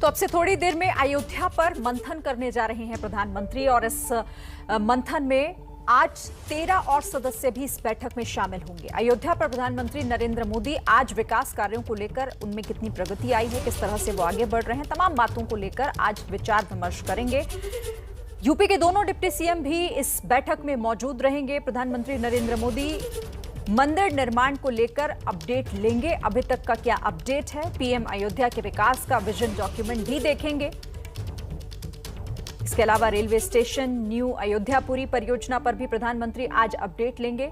तो अब से थोड़ी देर में अयोध्या पर मंथन करने जा रहे हैं प्रधानमंत्री और इस मंथन में आज 13 और सदस्य भी इस बैठक में शामिल होंगे। अयोध्या पर प्रधानमंत्री नरेंद्र मोदी आज विकास कार्यों को लेकर उनमें कितनी प्रगति आई है, किस तरह से वो आगे बढ़ रहे हैं, तमाम बातों को लेकर आज विचार विमर्श करेंगे। यूपी के दोनों डिप्टी सीएम भी इस बैठक में मौजूद रहेंगे। प्रधानमंत्री नरेंद्र मोदी मंदिर निर्माण को लेकर अपडेट लेंगे। अभी तक का क्या अपडेट है, पीएम अयोध्या के विकास का विजन डॉक्यूमेंट भी देखेंगे। इसके अलावा रेलवे स्टेशन न्यू अयोध्यापुरी परियोजना पर भी प्रधानमंत्री आज अपडेट लेंगे।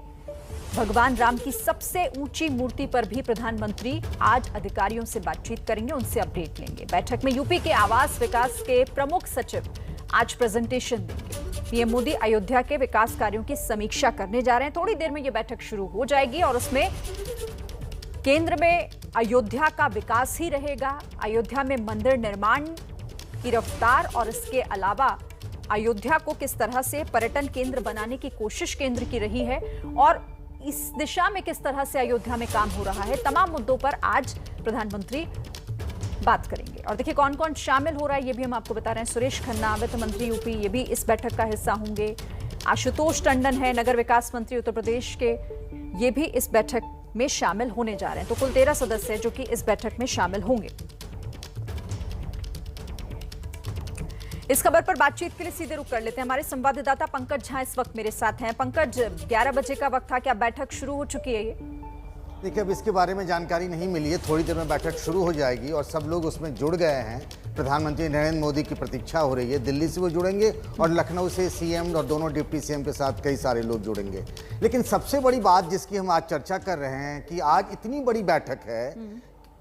भगवान राम की सबसे ऊंची मूर्ति पर भी प्रधानमंत्री आज अधिकारियों से बातचीत करेंगे, उनसे अपडेट लेंगे। बैठक में यूपी के आवास विकास के प्रमुख सचिव आज प्रेजेंटेशन देंगे। पीएम मोदी अयोध्या के विकास कार्यों की समीक्षा करने जा रहे हैं। थोड़ी देर में यह बैठक शुरू हो जाएगी और उसमें केंद्र में अयोध्या का विकास ही रहेगा। अयोध्या में मंदिर निर्माण की रफ्तार और इसके अलावा अयोध्या को किस तरह से पर्यटन केंद्र बनाने की कोशिश केंद्र की रही है और इस दिशा में किस तरह से अयोध्या में काम हो रहा है, तमाम मुद्दों पर आज प्रधानमंत्री बात करेंगे। और देखिए कौन कौन शामिल हो रहा है ये भी हम आपको बता रहे हैं। सुरेश खन्ना वित्त मंत्री यूपी, ये भी इस बैठक का हिस्सा होंगे। आशुतोष टंडन है नगर विकास मंत्री उत्तर प्रदेश के, ये भी इस बैठक में शामिल होने जा रहे हैं। तो कुल 13 सदस्य जो कि इस बैठक में शामिल होंगे। इस खबर पर बातचीत के लिए सीधे रुख कर लेते हैं। हमारे संवाददाता पंकज झा इस वक्त मेरे साथ हैं। पंकज, 11 बजे का वक्त था, क्या बैठक शुरू हो चुकी है? ये देखिए, अब इसके बारे में जानकारी नहीं मिली है। थोड़ी देर में बैठक शुरू हो जाएगी और सब लोग उसमें जुड़ गए हैं। प्रधानमंत्री नरेंद्र मोदी की प्रतीक्षा हो रही है। दिल्ली से वो जुड़ेंगे और लखनऊ से सीएम और दोनों डिप्टी सीएम के साथ कई सारे लोग जुड़ेंगे। लेकिन सबसे बड़ी बात जिसकी हम आज चर्चा कर रहे हैं कि आज इतनी बड़ी बैठक है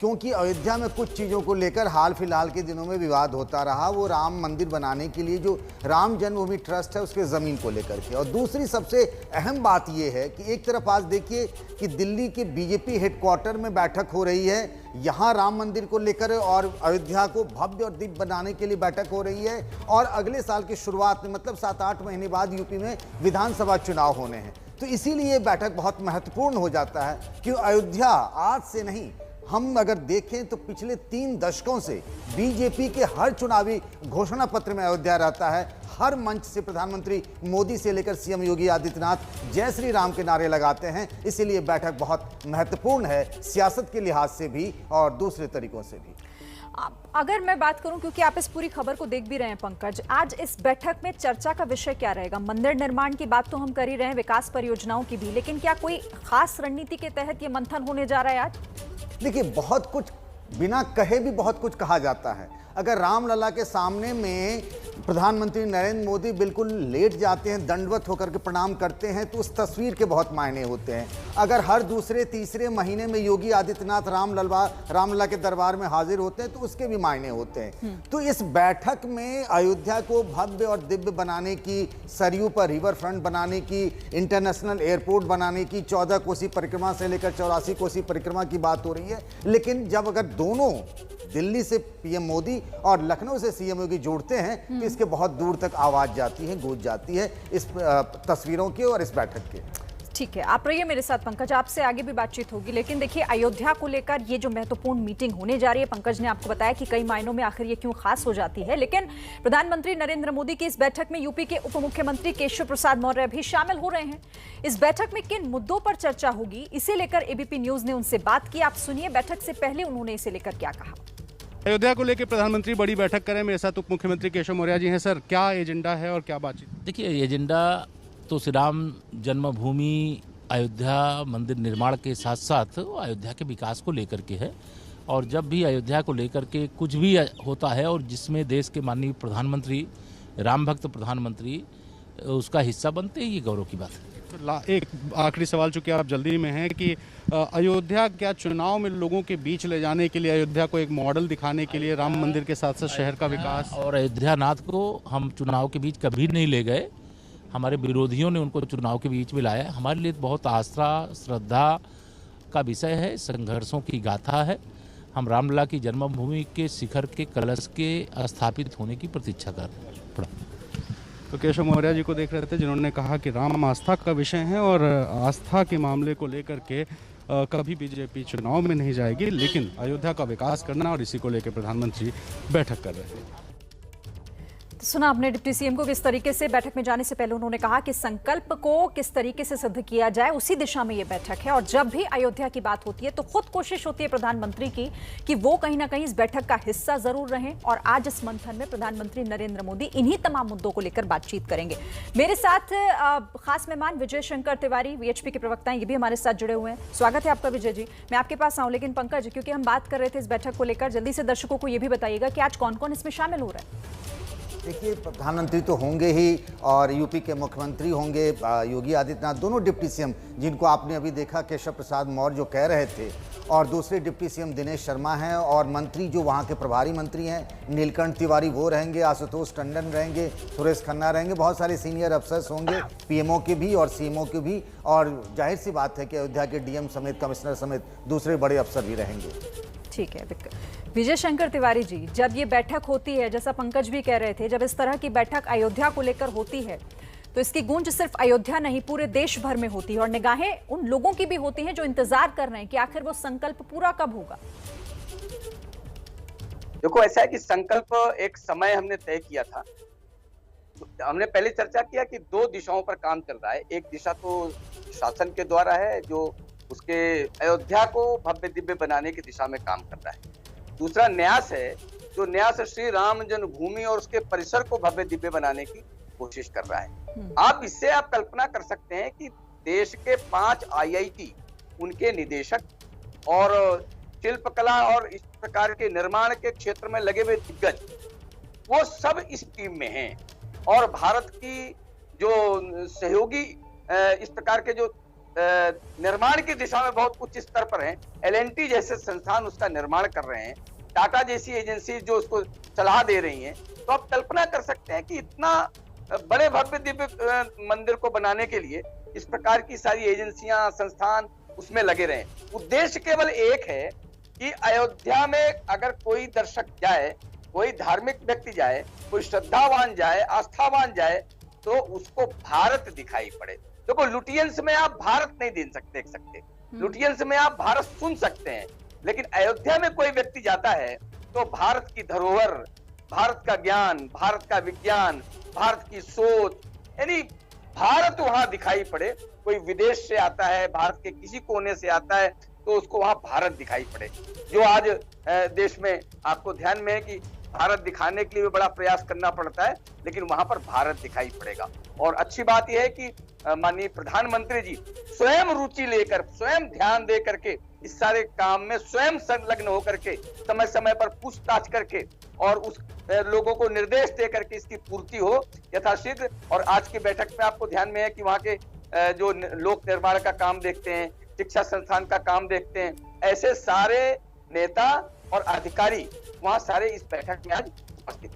क्योंकि अयोध्या में कुछ चीज़ों को लेकर हाल फिलहाल के दिनों में विवाद होता रहा। वो राम मंदिर बनाने के लिए जो राम जन्मभूमि ट्रस्ट है उसके ज़मीन को लेकर के, और दूसरी सबसे अहम बात ये है कि एक तरफ आज देखिए कि दिल्ली के बीजेपी हेडक्वार्टर में बैठक हो रही है, यहाँ राम मंदिर को लेकर और अयोध्या को भव्य और दिव्य बनाने के लिए बैठक हो रही है। और अगले साल की शुरुआत में मतलब 7-8 महीने बाद यूपी में विधानसभा चुनाव होने हैं। तो इसीलिए ये बैठक बहुत महत्वपूर्ण हो जाता है कि अयोध्या आज से नहीं, हम अगर देखें तो पिछले 3 दशकों से बीजेपी के हर चुनावी घोषणा पत्र में अयोध्या रहता है। हर मंच से प्रधानमंत्री मोदी से लेकर सीएम योगी आदित्यनाथ जय श्री राम के नारे लगाते हैं। इसीलिए बैठक बहुत महत्वपूर्ण है, सियासत के लिहाज से भी और दूसरे तरीकों से भी। अगर मैं बात करूं, क्योंकि आप इस पूरी खबर को देख भी रहे हैं पंकज, आज इस बैठक में चर्चा का विषय क्या रहेगा? मंदिर निर्माण की बात तो हम कर ही रहे हैं, विकास परियोजनाओं की भी, लेकिन क्या कोई खास रणनीति के तहत ये मंथन होने जा रहा है आज? देखिए, बहुत कुछ बिना कहे भी बहुत कुछ कहा जाता है। अगर रामलला के सामने में प्रधानमंत्री नरेंद्र मोदी बिल्कुल लेट जाते हैं, दंडवत होकर के प्रणाम करते हैं, तो उस तस्वीर के बहुत मायने होते हैं। अगर हर दूसरे तीसरे महीने में योगी आदित्यनाथ रामलला के दरबार में हाजिर होते हैं तो उसके भी मायने होते हैं। तो इस बैठक में अयोध्या को भव्य और दिव्य बनाने की, सरयू पर रिवर फ्रंट बनाने की, इंटरनेशनल एयरपोर्ट बनाने की, 14 कोसी परिक्रमा से लेकर 84 कोसी परिक्रमा की बात हो रही है। लेकिन जब अगर दोनों दिल्ली से पीएम मोदी और लखनऊ से सीएम योगी जोड़ते हैं तो इसके बहुत दूर तक आवाज जाती है, गूंज जाती है इस तस्वीरों की और इस बैठक के। ठीक है, आप रहिए मेरे साथ पंकज, आपसे आगे भी बातचीत होगी। लेकिन देखिए, अयोध्या को लेकर ये जो महत्वपूर्ण मीटिंग होने जा रही है, पंकज ने आपको बताया कि कई मायनों में आखिर ये क्यों खास हो जाती है। लेकिन प्रधानमंत्री नरेंद्र मोदी की इस बैठक में यूपी के उप मुख्यमंत्री केशव प्रसाद मौर्य भी शामिल हो रहे हैं। इस बैठक में किन मुद्दों पर चर्चा होगी, इसे लेकर एबीपी न्यूज ने उनसे बात की। आप सुनिए बैठक से पहले उन्होंने इसे लेकर क्या कहा। अयोध्या को लेकर प्रधानमंत्री बड़ी बैठक करें, मेरे साथ उप मुख्यमंत्री केशव मौर्य जी हैं। सर, क्या एजेंडा है और क्या बातचीत? देखिए, एजेंडा तो श्री राम जन्मभूमि अयोध्या मंदिर निर्माण के साथ साथ अयोध्या के विकास को लेकर के है। और जब भी अयोध्या को लेकर के कुछ भी होता है और जिसमें देश के माननीय प्रधानमंत्री, राम भक्त प्रधानमंत्री उसका हिस्सा बनते हैं, ये गौरव की बात है। एक आखिरी सवाल, चूंकि आप जल्दी में हैं, कि अयोध्या क्या चुनाव में लोगों के बीच ले जाने के लिए, अयोध्या को एक मॉडल दिखाने के लिए राम मंदिर के साथ साथ शहर का विकास और अयोध्यानाथ को हम चुनाव के बीच कभी नहीं ले गए। हमारे विरोधियों ने उनको चुनाव के बीच में लाया। हमारे लिए बहुत आस्था श्रद्धा का विषय है, संघर्षों की गाथा है। हम रामलला की जन्मभूमि के शिखर के कलश के स्थापित होने की प्रतीक्षा कर रहे हैं। तो केशव मौर्य जी को देख रहे थे जिन्होंने कहा कि राम आस्था का विषय है और आस्था के मामले को लेकर के कभी बीजेपी चुनाव में नहीं जाएगी, लेकिन अयोध्या का विकास करना और इसी को लेकर प्रधानमंत्री बैठक कर रहे हैं। सुना आपने डिप्टी सीएम को किस तरीके से बैठक में जाने से पहले उन्होंने कहा कि संकल्प को किस तरीके से सिद्ध किया जाए, उसी दिशा में ये बैठक है। और जब भी अयोध्या की बात होती है तो खुद कोशिश होती है प्रधानमंत्री की कि वो कहीं ना कहीं इस बैठक का हिस्सा जरूर रहें। और आज इस मंथन में प्रधानमंत्री नरेंद्र मोदी इन्हीं तमाम मुद्दों को लेकर बातचीत करेंगे। मेरे साथ खास मेहमान विजय शंकर तिवारी, वीएचपी के प्रवक्ता हैं, ये भी हमारे साथ जुड़े हुए हैं। स्वागत है आपका विजय जी। मैं आपके पास आऊं, लेकिन पंकज, क्योंकि हम बात कर रहे थे इस बैठक को लेकर, जल्दी से दर्शकों को यह भी बताइएगा कि आज कौन कौन इसमें शामिल हो रहा है। देखिए, प्रधानमंत्री तो होंगे ही और यूपी के मुख्यमंत्री होंगे योगी आदित्यनाथ, दोनों डिप्टी सीएम जिनको आपने अभी देखा केशव प्रसाद मौर्य जो कह रहे थे, और दूसरे डिप्टी सीएम दिनेश शर्मा हैं, और मंत्री जो वहाँ के प्रभारी मंत्री हैं नीलकंठ तिवारी वो रहेंगे, आशुतोष टंडन रहेंगे, सुरेश खन्ना रहेंगे, बहुत सारे सीनियर अफसर्स होंगे, पीएमओ के भी और सीएमओ के भी, और जाहिर सी बात है कि अयोध्या के डीएम समेत कमिश्नर समेत दूसरे बड़े अफसर भी रहेंगे। ठीक है विजय शंकर तिवारी जी, जब ये बैठक होती है, जैसा पंकज भी कह रहे थे, जब इस तरह की बैठक अयोध्या को लेकर होती है तो इसकी गूंज सिर्फ अयोध्या नहीं पूरे देश भर में होती है, और निगाहें उन लोगों की भी होती हैं जो इंतजार कर रहे हैं कि आखिर वो संकल्प पूरा कब होगा। देखो, ऐसा है कि संकल्प एक समय हमने तय किया था। हमने पहले चर्चा किया कि दो दिशाओं पर काम चल रहा है। एक दिशा तो शासन के द्वारा है जो उसके अयोध्या को भव्य दिव्य बनाने की दिशा में काम कर रहा है। दूसरा न्यास है जो न्यास श्री राम जन्मभूमि और उसके परिसर को भव्य दिव्य बनाने की कोशिश कर रहा है। आप इससे आप कल्पना कर सकते हैं कि देश के 5 IIT, उनके निदेशक और शिल्पकला और इस प्रकार के निर्माण के क्षेत्र में लगे हुए दिग्गज, वो सब इस टीम में हैं। और भारत की जो सहयोगी इस प्रकार के जो निर्माण की दिशा में बहुत उच्च स्तर पर हैं, L&T जैसे संस्थान उसका निर्माण कर रहे हैं, टाटा जैसी एजेंसी जो उसको सलाह दे रही हैं। तो आप कल्पना कर सकते हैं कि इतना बड़े भव्य दिव्य मंदिर को बनाने के लिए इस प्रकार की सारी एजेंसियां, संस्थान उसमें लगे रहे। उद्देश्य केवल एक है कि अयोध्या में अगर कोई दर्शक जाए, कोई धार्मिक व्यक्ति जाए, कोई श्रद्धावान जाए, आस्थावान जाए, तो उसको भारत दिखाई पड़े। देखो, लुटियंस में आप भारत नहीं देख सकते, लुटियंस में आप भारत सुन सकते हैं, लेकिन अयोध्या में कोई व्यक्ति जाता है तो भारत की धरोहर, भारत का ज्ञान, भारत का विज्ञान, भारत की सोच, यानी भारत वहां दिखाई पड़े। कोई विदेश से आता है, भारत के किसी कोने से आता है, तो उसको वहां भारत दिखाई पड़े। जो आज देश में आपको ध्यान में है कि भारत दिखाने के लिए भी बड़ा प्रयास करना पड़ता है, लेकिन वहां पर भारत दिखाई पड़ेगा। और अच्छी बात यह है कि माननीय प्रधानमंत्री जी स्वयं रुचि लेकर, स्वयं ध्यान दे करके इस सारे काम में स्वयं संलग्न होकर के, समय समय पर पूछताछ करके और उस लोगों को निर्देश दे करके इसकी पूर्ति हो यथाशीघ्र। और आज की बैठक में आपको ध्यान में है कि वहाँ के जो लोक निर्माण का काम देखते हैं, शिक्षा संस्थान का काम देखते हैं, ऐसे सारे नेता और अधिकारी वहाँ सारे इस बैठक में आज उपस्थित।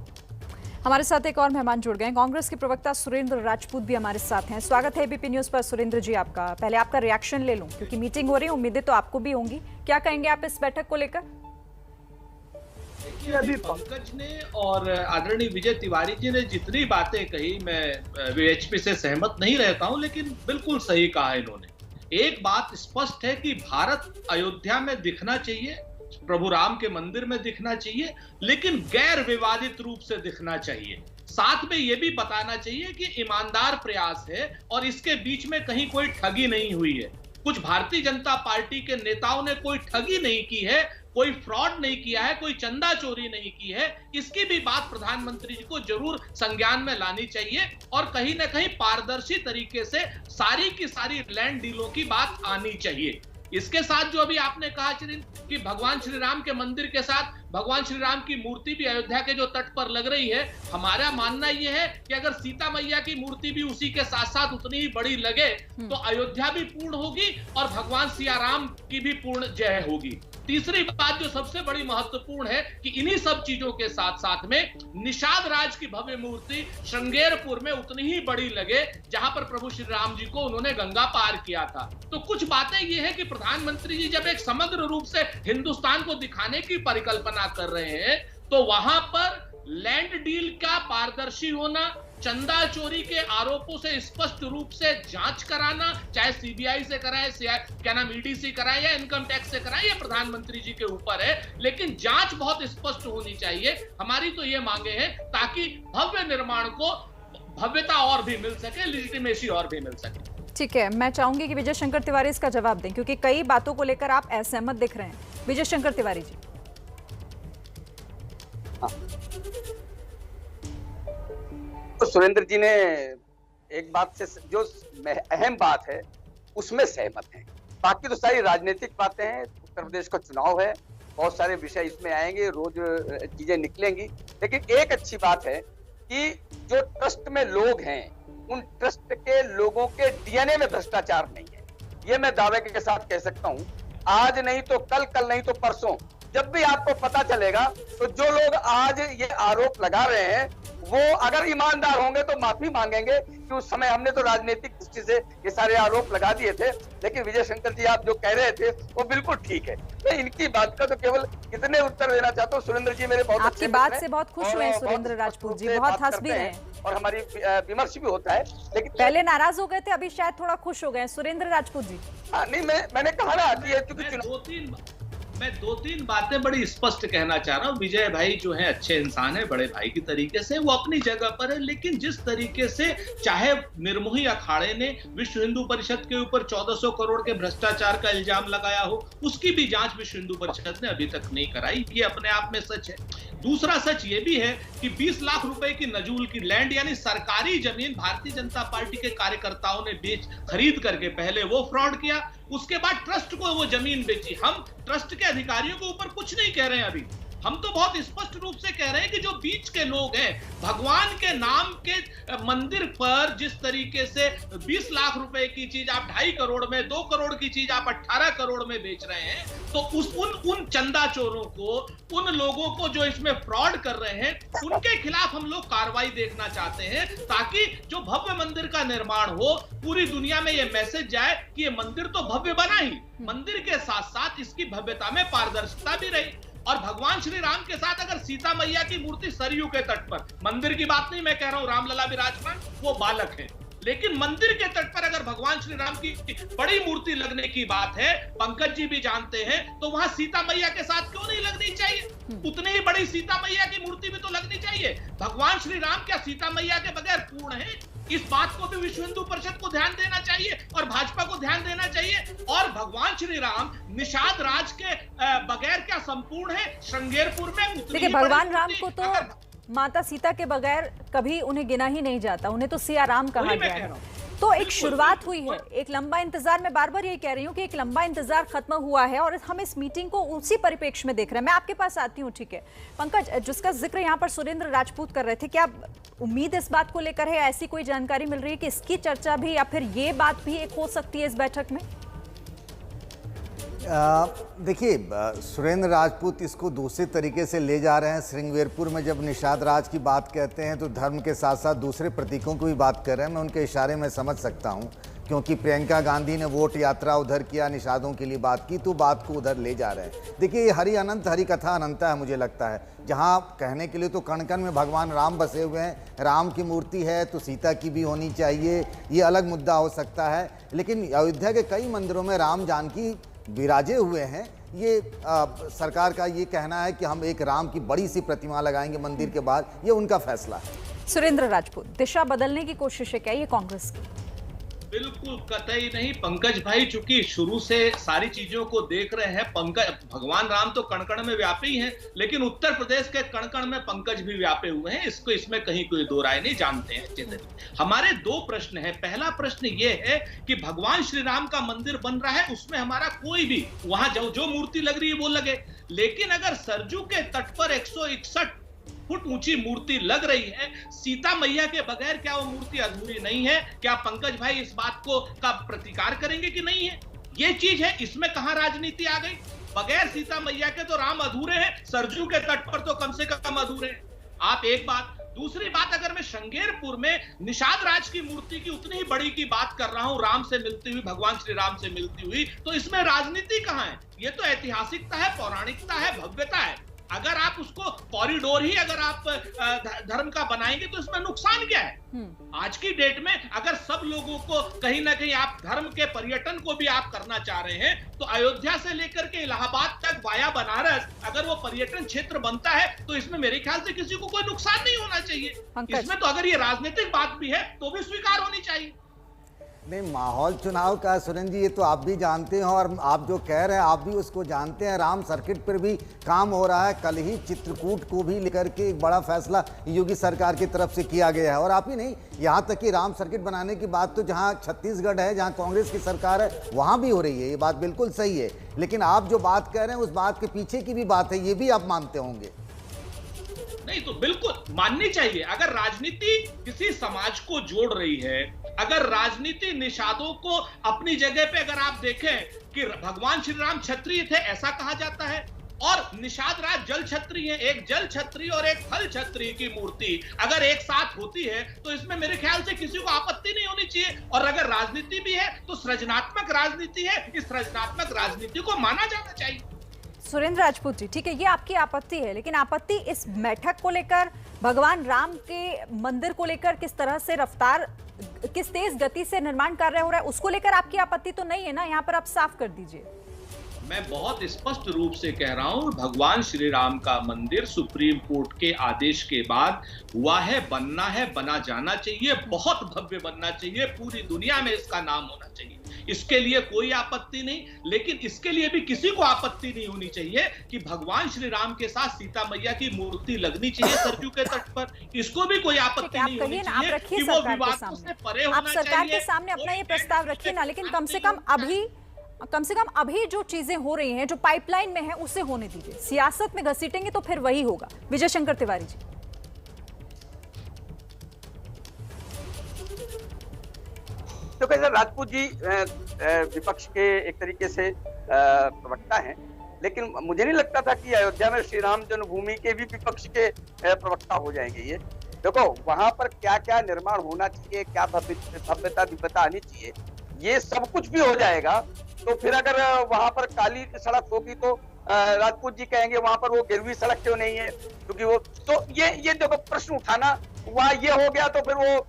हमारे साथ एक और मेहमान जुड़ गए हैं, कांग्रेस के प्रवक्ता सुरेंद्र राजपूत भी हमारे साथ हैं। स्वागत है एबीपी न्यूज पर सुरेंद्र जी आपका। पहले आपका रिएक्शन ले लूं क्योंकि मीटिंग हो रही है, उम्मीदें तो आपको भी होंगी। क्या कहेंगे आप इस बैठक को लेकर? देखिए, अभी पंकज ने और आदरणीय विजय तिवारी जी ने जितनी बातें कही, मैं वीएचपी से सहमत नहीं रहता हूं, लेकिन बिल्कुल सही कहा इन्होंने। एक बात स्पष्ट है कि भारत अयोध्या में दिखना चाहिए, प्रभु राम के मंदिर में दिखना चाहिए, लेकिन गैर विवादित रूप से दिखना चाहिए। साथ में यह भी बताना चाहिए कि ईमानदार प्रयास है और इसके बीच में कहीं कोई ठगी नहीं हुई है। कुछ भारतीय जनता पार्टी के नेताओं ने कोई ठगी नहीं की है, कोई फ्रॉड नहीं किया है, कोई चंदा चोरी नहीं की है। इसकी भी बात प्रधानमंत्री जी को जरूर संज्ञान में लानी चाहिए और कहीं ना कहीं पारदर्शी तरीके से सारी की सारी लैंड डीलों की बात आनी चाहिए। इसके साथ जो अभी आपने कहा कि भगवान श्री राम के मंदिर के साथ भगवान श्री राम की मूर्ति भी अयोध्या के जो तट पर लग रही है, हमारा मानना यह है कि अगर सीता मैया की मूर्ति भी उसी के साथ साथ उतनी ही बड़ी लगे तो अयोध्या भी पूर्ण होगी और भगवान सिया राम की भी पूर्ण जय होगी। तीसरी बात जो सबसे बड़ी महत्वपूर्ण है कि इन्हीं सब चीजों के साथ साथ में निषाद राज की भव्य मूर्ति श्रृंगेरपुर में उतनी ही बड़ी लगे जहां पर प्रभु श्री राम जी को उन्होंने गंगा पार किया था। तो कुछ बातें ये है कि प्रधानमंत्री जी जब एक समग्र रूप से हिंदुस्तान को दिखाने की परिकल्पना कर रहे हैं तो वहां पर लैंड डील का पारदर्शी होना, चंदा चोरी के आरोपों से स्पष्ट रूप से जांच कराना, चाहे सीबीआई से कराए, क्या नाम ईडी से कराए या इनकम टैक्स से कराए, ये प्रधानमंत्री जी के ऊपर है, लेकिन जांच बहुत स्पष्ट होनी चाहिए। हमारी तो ये मांगे हैं ताकि भव्य निर्माण को भव्यता और भी मिल सके, लेजिटिमेसी और भी मिल सके। ठीक है, मैं चाहूंगी कि विजय शंकर तिवारी इसका जवाब दें, क्योंकि कई बातों को लेकर आप असहमत दिख रहे हैं। विजय शंकर तिवारी जी। तो सुरेंद्र जी ने एक बात से जो अहम बात है उसमें सहमत हैं, बाकी तो सारी राजनीतिक बातें हैं। उत्तर प्रदेश का चुनाव है, बहुत सारे विषय इसमें आएंगे, रोज चीजें निकलेंगी, लेकिन एक अच्छी बात है कि जो ट्रस्ट में लोग हैं उन ट्रस्ट के लोगों के डीएनए में भ्रष्टाचार नहीं है, ये मैं दावे के साथ कह सकता हूं। आज नहीं तो कल, कल नहीं तो परसों, जब भी आपको पता चलेगा तो जो लोग आज ये आरोप लगा रहे हैं वो अगर ईमानदार होंगे तो माफी मांगेंगे कि उस समय हमने तो राजनीतिक दृष्टि से ये सारे आरोप लगा दिए थे। लेकिन विजय शंकर जी आप जो कह रहे थे वो बिल्कुल ठीक है। मैं इनकी बात का तो केवल इतने उत्तर देना चाहता हूँ। सुरेंद्र जी मेरे बहुत आपकी बात से बहुत खुश हुए सुरेंद्र राजपूत जी, बहुत हंस भी रहे हैं और हमारी विमर्श भी होता है, लेकिन पहले नाराज हो गए थे, अभी शायद थोड़ा खुश हो गए सुरेंद्र राजपूत जी। नहीं, मैंने कहा ना कि क्योंकि मैं दो तीन बातें बड़ी स्पष्ट कहना चाह रहा हूँ। विजय भाई जो है अच्छे इंसान है, बड़े भाई की तरीके से वो अपनी जगह पर है, लेकिन जिस तरीके से चाहे निर्मोही अखाड़े ने विश्व हिंदू परिषद के ऊपर 1400 करोड़ के भ्रष्टाचार का इल्जाम लगाया हो, उसकी भी जांच विश्व हिंदू परिषद ने अभी तक नहीं कराई, ये अपने आप में सच है। दूसरा सच ये भी है कि 20 लाख रुपए की नजूल की लैंड यानी सरकारी जमीन भारतीय जनता पार्टी के कार्यकर्ताओं ने खरीद करके पहले वो फ्रॉड किया, उसके बाद ट्रस्ट को वो जमीन बेची। हम ट्रस्ट के अधिकारियों के ऊपर कुछ नहीं कह रहे हैं, अभी हम तो बहुत स्पष्ट रूप से कह रहे हैं कि जो बीच के लोग हैं, भगवान के नाम के मंदिर पर जिस तरीके से 20 लाख रुपए की चीज आप 2.5 करोड़ में, 2 करोड़ की चीज आप 18 करोड़ में बेच रहे हैं, तो उन चंदा चोरों को, उन लोगों को जो इसमें फ्रॉड कर रहे हैं, उनके खिलाफ हम लोग कार्रवाई देखना चाहते हैं, ताकि जो भव्य मंदिर का निर्माण हो, पूरी दुनिया में यह मैसेज जाए कि ये मंदिर तो भव्य बना ही, मंदिर के साथ साथ इसकी भव्यता में पारदर्शिता भी रही। और भगवान श्री राम के साथ अगर सीता मैया की मूर्ति सरयू के तट पर, मंदिर की बात नहीं मैं कह रहा हूं, रामलला विराजमान, वो बालक है, लेकिन मंदिर के तट पर अगर भगवान श्री राम की बड़ी मूर्ति लगने की बात है, पंकज जी भी जानते हैं, तो वहां सीता मैया के साथ क्यों नहीं लगनी चाहिए? उतनी ही बड़ी सीता मैया की मूर्ति भी तो लगनी चाहिए। भगवान श्री राम क्या सीता मैया के बगैर पूर्ण है? इस बात को भी विश्व हिंदू परिषद को ध्यान देना चाहिए और भाजपा को ध्यान देना चाहिए। और भगवान श्री राम निषाद राज के बगैर क्या संपूर्ण है? श्रृंगेरपुर में देखिए, भगवान राम को तो माता सीता के बगैर कभी उन्हें गिना ही नहीं जाता, उन्हें तो सिया राम कहा गया है। तो एक शुरुआत हुई है, एक लंबा इंतजार, मैं बार बार यही कह रही हूँ कि एक लंबा इंतजार खत्म हुआ है और हम इस मीटिंग को उसी परिप्रेक्ष्य में देख रहे हैं। मैं आपके पास आती हूँ, ठीक है पंकज, जिसका जिक्र यहाँ पर सुरेंद्र राजपूत कर रहे थे, क्या उम्मीद इस बात को लेकर है, ऐसी कोई जानकारी मिल रही है कि इसकी चर्चा भी या फिर ये बात भी एक हो सकती है इस बैठक में? देखिए, सुरेंद्र राजपूत इसको दूसरे तरीके से ले जा रहे हैं। श्रृंगेरपुर में जब निषाद राज की बात कहते हैं तो धर्म के साथ साथ दूसरे प्रतीकों की भी बात कर रहे हैं। मैं उनके इशारे में समझ सकता हूं, क्योंकि प्रियंका गांधी ने वोट यात्रा उधर किया, निषादों के लिए बात की, तो बात को उधर ले जा रहे हैं। देखिए, ये हरि अनंत, हरि कथा अनंता है, मुझे लगता है। जहाँ कहने के लिए तो कण कण में भगवान राम बसे हुए हैं, राम की मूर्ति है तो सीता की भी होनी चाहिए, ये अलग मुद्दा हो सकता है। लेकिन अयोध्या के कई मंदिरों में राम जानकी विराजे हुए हैं। ये सरकार का ये कहना है कि हम एक राम की बड़ी सी प्रतिमा लगाएंगे मंदिर के बाहर, ये उनका फैसला है। सुरेंद्र राजपूत, दिशा बदलने की कोशिश है क्या ये कांग्रेस की? बिल्कुल कतई नहीं पंकज भाई, चूंकि शुरू से सारी चीजों को देख रहे हैं। भगवान राम तो कण-कण में व्यापी हैं, लेकिन उत्तर प्रदेश के कण-कण में पंकज भी व्यापे हुए हैं, इसमें कहीं कोई दो राय नहीं, जानते हैं अच्छे से। हमारे दो प्रश्न है। पहला प्रश्न ये है कि भगवान श्री राम का मंदिर बन रहा है, उसमें हमारा कोई भी, वहां जो मूर्ति लग रही है वो लगे, लेकिन अगर सरजू के तट पर 161 फुट ऊंची मूर्ति लग रही है, सीता मैया के बगैर क्या वो मूर्ति अधूरी नहीं है? क्या पंकज भाई इस बात को का प्रतिकार करेंगे कि नहीं है? ये चीज है, इसमें कहां राजनीति आ गई? बगैर सीता मैया के तो राम अधूरे हैं, सरजू के तट पर तो कम से कम अधूरे हैं। आप एक बात, दूसरी बात, अगर मैं श्रृंगेरपुर में निषाद राज की मूर्ति की उतनी ही बड़ी की बात कर रहा हूं, राम से मिलती हुई, भगवान श्री राम से मिलती हुई, तो इसमें राजनीति कहां है? ये तो ऐतिहासिकता है, पौराणिकता है, भव्यता है। अगर आप उसको कॉरिडोर ही अगर आप धर्म का बनाएंगे तो इसमें नुकसान क्या है? आज की डेट में अगर सब लोगों को कहीं ना कहीं आप धर्म के पर्यटन को भी आप करना चाह रहे हैं, तो अयोध्या से लेकर के इलाहाबाद तक वाया बनारस अगर वो पर्यटन क्षेत्र बनता है तो इसमें मेरे ख्याल से किसी को कोई नुकसान नहीं होना चाहिए। इसमें तो अगर ये राजनीतिक बात भी है तो भी स्वीकार होनी चाहिए। नहीं, माहौल चुनाव का सुरेंद्र जी, ये तो आप भी जानते हैं और आप जो कह रहे हैं आप भी उसको जानते हैं। राम सर्किट पर भी काम हो रहा है। कल ही चित्रकूट को भी लेकर के एक बड़ा फैसला योगी सरकार की तरफ से किया गया है। और आप ही नहीं, यहाँ तक कि राम सर्किट बनाने की बात तो जहाँ छत्तीसगढ़ है, जहाँ कांग्रेस की सरकार है, वहाँ भी हो रही है। ये बात बिल्कुल सही है, लेकिन आप जो बात कह रहे हैं उस बात के पीछे की भी बात है, ये भी आप मानते होंगे। नहीं तो बिल्कुल माननी चाहिए। अगर राजनीति किसी समाज को जोड़ रही है, अगर राजनीति निषादों को अपनी जगह पे अगर आप देखें कि भगवान श्री राम क्षत्रिय थे ऐसा कहा जाता है, और निषाद राज जल छत्री है, एक जल छत्री और एक थल छत्री की मूर्ति अगर एक साथ होती है तो इसमें मेरे ख्याल से किसी को आपत्ति नहीं होनी चाहिए। और अगर राजनीति भी है तो सृजनात्मक राजनीति है, इस सृजनात्मक राजनीति को माना जाना चाहिए। सुरेंद्र राजपूत जी, ठीक है, ये आपकी आपत्ति है, लेकिन आपत्ति इस बैठक को लेकर, भगवान राम के मंदिर को लेकर किस तरह से रफ्तार, किस तेज गति से निर्माण कार्य हो रहा है, उसको लेकर आपकी आपत्ति तो नहीं है ना? यहाँ पर आप साफ कर दीजिए। मैं बहुत स्पष्ट रूप से कह रहा हूं, भगवान श्री राम का मंदिर सुप्रीम कोर्ट के आदेश के बाद हुआ है, बनना है, बना जाना चाहिए, बहुत भव्य बनना चाहिए, पूरी दुनिया में इसका नाम होना चाहिए, इसके लिए कोई आपत्ति नहीं। लेकिन इसके लिए भी किसी को आपत्ति नहीं होनी चाहिए कि भगवान श्री राम के साथ सीता मैया की मूर्ति लगनी चाहिए सरयू के तट पर, इसको भी कोई आपत्ति नहीं होनी चाहिए कि वो विवादों से परे होना चाहिए। आप सरकार के सामने अपना ये प्रस्ताव रखिए ना, लेकिन कम से कम अभी जो चीजें हो रही हैं, जो पाइपलाइन में है, उसे होने दीजिए। सियासत में घसीटेंगे तो फिर वही होगा। विजय शंकर तिवारी जी। तो कैसे राजपूत जी विपक्ष के एक तरीके से प्रवक्ता हैं, लेकिन मुझे नहीं लगता था कि अयोध्या में श्री राम जन्मभूमि के भी विपक्ष के प्रवक्ता हो जाएंगे। ये देखो वहां पर क्या क्या निर्माण होना चाहिए, क्या भव्यता दिव्यता आनी चाहिए, ये सब कुछ भी हो जाएगा। तो फिर अगर वहां पर काली सड़क होगी तो राजपूत जी कहेंगे वहां पर वो गिरवी सड़क क्यों नहीं है, क्योंकि वो तो ये देखो प्रश्न उठाना, वहां ये हो गया तो फिर वो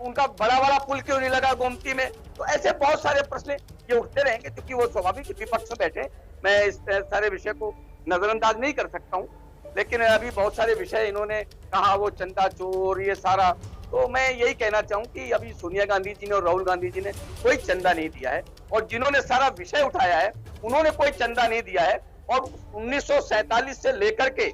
उनका बड़ा वाला पुल क्यों नहीं लगा गोमती में। तो ऐसे बहुत सारे प्रश्न ये उठते रहेंगे, क्योंकि वो स्वाभाविक विपक्ष में बैठे। मैं इस सारे विषय को नजरअंदाज नहीं कर सकता हूँ, लेकिन अभी बहुत सारे विषय इन्होंने कहा, वो चंदा चोर, ये सारा। तो मैं यही कहना चाहूँ कि अभी सोनिया गांधी जी ने और राहुल गांधी जी ने कोई चंदा नहीं दिया है, और जिन्होंने सारा विषय उठाया है उन्होंने कोई चंदा नहीं दिया है। और 1947 से लेकर के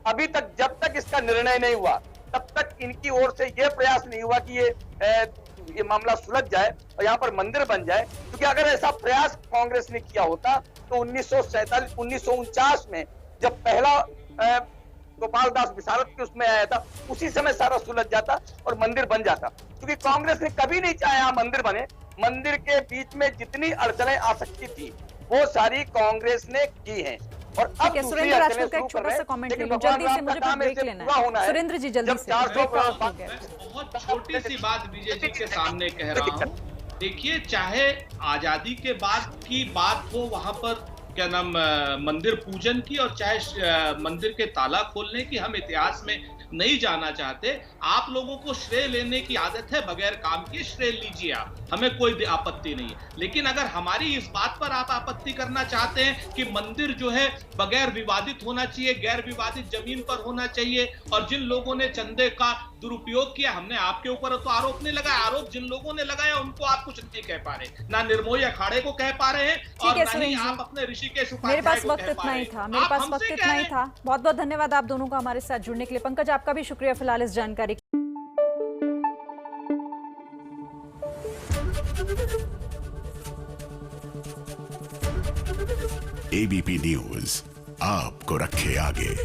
अभी तक, जब तक इसका निर्णय नहीं हुआ, तब तक इनकी ओर से यह प्रयास नहीं हुआ कि ये मामला सुलझ जाए और यहाँ पर मंदिर बन जाए। क्योंकि अगर ऐसा प्रयास कांग्रेस ने किया होता तो 1949 में जब पहला गोपाल दास विशारद के उसमें आया था, उसी समय सारा सुलझ जाता और मंदिर बन जाता। क्योंकि कांग्रेस ने कभी नहीं चाहा यहाँ मंदिर बने। मंदिर के बीच में जितनी अड़चनें आ सकती थी वो सारी कांग्रेस ने की हैं। और अब सुरेंद्र राजपूत का एक छोटा सा कमेंट ले लूं, जल्दी से, मुझे ब्रेक लेना है। सुरेंद्र जी जल्दी से। बहुत छोटी सी बात विजय जी के सामने कह रहा हूँ। देखिए, चाहे आजादी के बाद की बात हो वहां पर क्या नाम मंदिर पूजन की, और चाहे मंदिर के ताला खोलने की, हम इतिहास में नहीं जाना चाहते। आप लोगों को श्रेय लेने की आदत है, बगैर काम किए श्रेय लीजिए आप, हमें कोई आपत्ति नहीं है। लेकिन अगर हमारी इस बात पर आप आपत्ति करना चाहते हैं कि मंदिर जो है बगैर विवादित होना चाहिए, गैर विवादित जमीन पर होना चाहिए, और जिन लोगों ने चंदे का दुरुपयोग किया, हमने आपके ऊपर तो आरोप नहीं लगाया, आरोप जिन लोगों ने लगाया उनको आप कुछ नहीं कह पा रहे, ना निर्मोही अखाड़े को कह पा रहे हैं और ना ही आप अपने ऋषिकेश उपाध्याय को कह पा रहे हैं। मेरे पास वक्त इतना ही था। बहुत बहुत धन्यवाद आप दोनों का हमारे साथ जुड़ने के लिए। पंकज, आपका भी शुक्रिया फिलहाल इस जानकारी। एबीपी न्यूज आपको रखे आगे।